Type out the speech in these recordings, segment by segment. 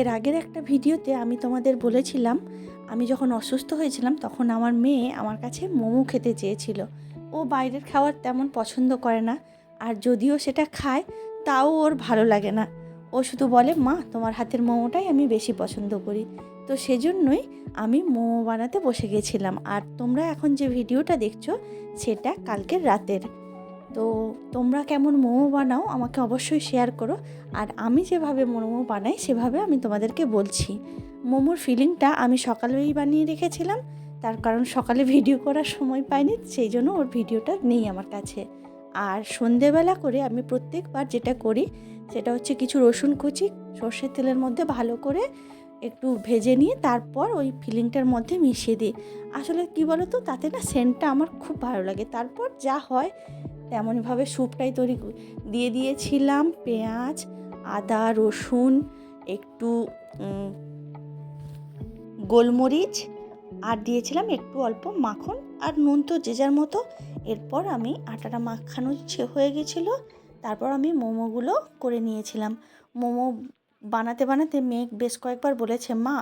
এর আগের একটা ভিডিওতে আমি তোমাদের বলেছিলাম, আমি যখন অসুস্থ হয়েছিলাম তখন আমার মেয়ে আমার কাছে মোমো খেতে চেয়েছিল। ও বাইরের খাবার তেমন পছন্দ করে না, আর যদিও সেটা খায় তাও ওর ভালো লাগে না। ও শুধু বলে, মা তোমার হাতের মোমোটাই আমি বেশি পছন্দ করি। তো সেজন্যই আমি মোমো বানাতে বসে গেছিলাম। আর তোমরা এখন যে ভিডিওটা দেখছো সেটা কালকের রাতের। তো তোমরা কেমন মোমো বানাও আমাকে অবশ্যই শেয়ার করো। আর আমি যেভাবে মোমো বানাই সেভাবে আমি তোমাদেরকে বলছি। মোমোর ফিলিংটা আমি সকালেই বানিয়ে রেখেছিলাম, তার কারণ সকালে ভিডিও করার সময় পাইনি, সেই জন্য ওর ভিডিওটা নেই আমার কাছে। আর সন্ধেবেলা করে আমি প্রত্যেকবার যেটা করি সেটা হচ্ছে কিছু রসুন কুচি সর্ষের তেলের মধ্যে ভালো করে একটু ভেজে নিয়ে তারপর ওই ফিলিংটার মধ্যে মিশিয়ে দিই। আসলে কি বলো তো, তাতে না সেন্টটা আমার খুব ভালো লাগে। তারপর যা হয় তেমনভাবে স্যুপটাই তৈরি দিয়ে দিয়েছিলাম পেঁয়াজ, আদা, রসুন, একটু গোলমরিচ, আর দিয়েছিলাম একটু অল্প মাখন আর নুন, তো যে যার মতো। এরপর আমি আটাটা মাখানো হয়ে গেছিলো, তারপর আমি মোমোগুলো করে নিয়েছিলাম। মোমো বানাতে বানাতে মেয়ে বেশ কয়েকবার বলেছে, মা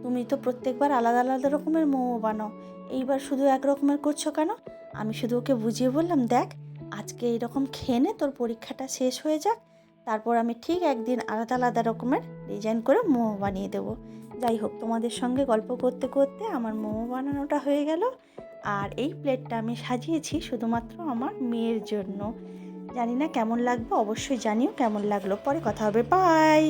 তুমি তো প্রত্যেকবার আলাদা আলাদা রকমের মোমো বানাও, এইবার শুধু এক রকমের করছো কেন? আমি শুধু ওকে বুঝিয়ে বললাম, দেখ আজকে এইরকম খেয়ে নে, তোর পরীক্ষাটা শেষ হয়ে যাক, তারপর আমি ঠিক একদিন আলাদা আলাদা রকমের ডিজাইন করে মোমো বানিয়ে দেবো। যাই হোক, তোমাদের সঙ্গে গল্প করতে করতে আমার মোমো বানানোটা হয়ে গেল। আর এই প্লেটটা আমি সাজিয়েছি শুধুমাত্র আমার মেয়ের জন্য। জানি না কেমন লাগবে, অবশ্যই জানিও কেমন লাগলো। পরে কথা হবে, বাই।